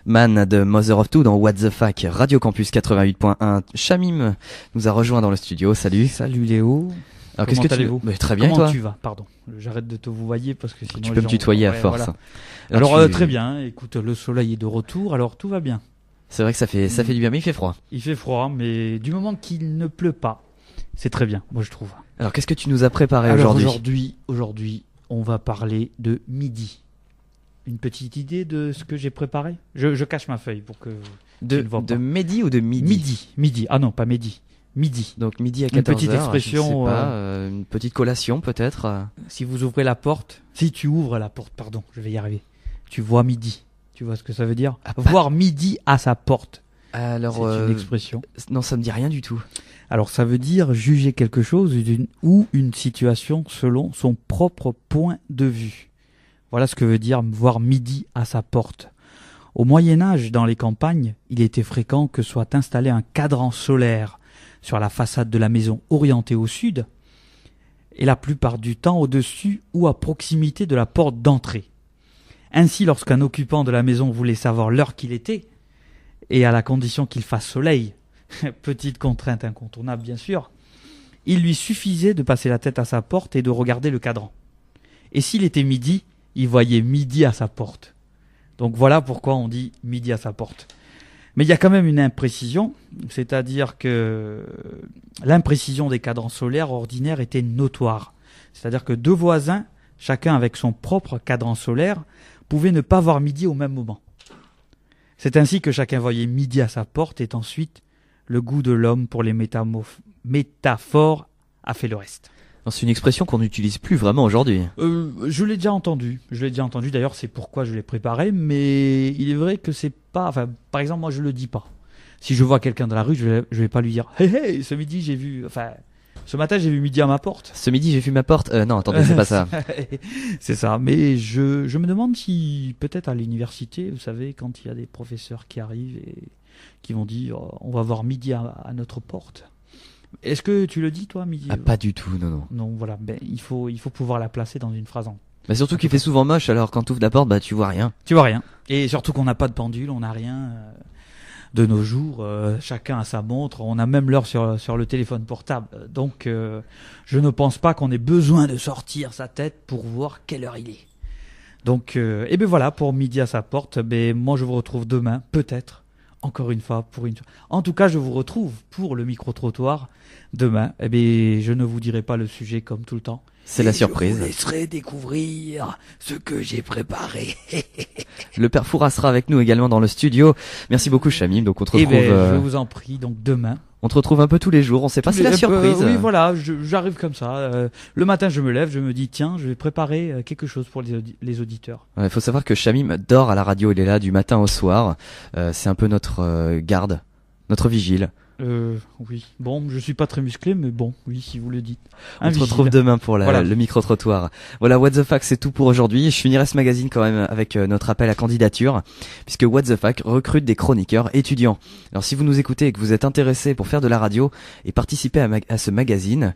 Man de Mother of Two dans What the Fuck, Radio Campus 88.1. Shamim nous a rejoint dans le studio, salut. Salut Léo. Alors qu'est-ce que allez-vous Très bien. Comment toi tu vas? Pardon, j'arrête de te vous voyer parce que sinon tu peux me tutoyer à force. Voilà. Alors très bien, écoute, le soleil est de retour, alors tout va bien. C'est vrai que ça fait du bien, mais il fait froid. Il fait froid, mais du moment qu'il ne pleut pas, c'est très bien, moi je trouve. Alors qu'est-ce que tu nous as préparé Aujourd'hui, on va parler de midi. Une petite idée de ce que j'ai préparé? Je cache ma feuille pour que tu ne vois pas. De midi ou de midi? Midi. Ah non, pas midi. Midi. Donc midi à 14h. Une petite expression. Je sais pas, une petite collation peut-être. Si vous ouvrez la porte, si tu ouvres la porte, pardon, je vais y arriver. Tu vois midi. Tu vois ce que ça veut dire? Voir midi à sa porte. Alors, c'est une expression. Non, ça me dit rien du tout. Alors ça veut dire juger quelque chose ou une situation selon son propre point de vue. Voilà ce que veut dire voir midi à sa porte. Au Moyen-Âge, dans les campagnes, il était fréquent que soit installé un cadran solaire sur la façade de la maison orientée au sud, et la plupart du temps au-dessus ou à proximité de la porte d'entrée. Ainsi, lorsqu'un occupant de la maison voulait savoir l'heure qu'il était, et à la condition qu'il fasse soleil, petite contrainte incontournable bien sûr, il lui suffisait de passer la tête à sa porte et de regarder le cadran. Et s'il était midi, il voyait midi à sa porte. Donc voilà pourquoi on dit midi à sa porte. Mais il y a quand même une imprécision, c'est-à-dire que l'imprécision des cadrans solaires ordinaires était notoire. C'est-à-dire que deux voisins, chacun avec son propre cadran solaire, pouvaient ne pas voir midi au même moment. C'est ainsi que chacun voyait midi à sa porte et ensuite le goût de l'homme pour les métaphores a fait le reste. C'est une expression qu'on n'utilise plus vraiment aujourd'hui. Je l'ai déjà entendu. D'ailleurs, c'est pourquoi je l'ai préparé. Mais il est vrai que c'est pas. Enfin, par exemple, moi, je le dis pas. Si je vois quelqu'un dans la rue, je vais pas lui dire. Hey, ce midi, j'ai vu. Enfin, ce matin, j'ai vu midi à ma porte. Ce midi, j'ai vu ma porte. Non, attendez, c'est pas ça. C'est ça. Mais je me demande si peut-être à l'université, vous savez, quand il y a des professeurs qui arrivent et qui vont dire, on va voir midi à notre porte. Est-ce que tu le dis, toi, midi? Pas du tout, non. Non, voilà. Ben, il faut pouvoir la placer dans une phrase. Surtout qu'il fait souvent moche, alors quand tu ouvres la porte, tu vois rien. Tu vois rien. Et surtout qu'on n'a pas de pendule, on n'a rien de nos jours. Chacun a sa montre. On a même l'heure sur le téléphone portable. Donc, je ne pense pas qu'on ait besoin de sortir sa tête pour voir quelle heure il est. Donc, et ben voilà, pour midi à sa porte. Ben, moi, je vous retrouve demain, peut-être. Encore une fois, En tout cas, je vous retrouve pour le micro-trottoir demain. Eh bien, je ne vous dirai pas le sujet comme tout le temps. C'est la surprise. Je vous laisserai découvrir ce que j'ai préparé. Le père Foura sera avec nous également dans le studio. Merci beaucoup, Shamim. Donc, on te retrouve. Je vous en prie. Donc, demain. On te retrouve un peu tous les jours. On sait pas, c'est la surprise. Oui, voilà. J'arrive comme ça. Le matin, je me lève, je me dis, tiens, je vais préparer quelque chose pour les auditeurs. Il faut savoir que Shamim dort à la radio. Il est là du matin au soir. C'est un peu notre garde, notre vigile. Oui. Bon, je suis pas très musclé, mais bon, oui, si vous le dites. On se retrouve demain pour le micro-trottoir. Voilà, What the Fuck, c'est tout pour aujourd'hui. Je finirai ce magazine quand même avec notre appel à candidature, puisque What the Fuck recrute des chroniqueurs étudiants. Alors si vous nous écoutez et que vous êtes intéressé pour faire de la radio et participer à ce magazine,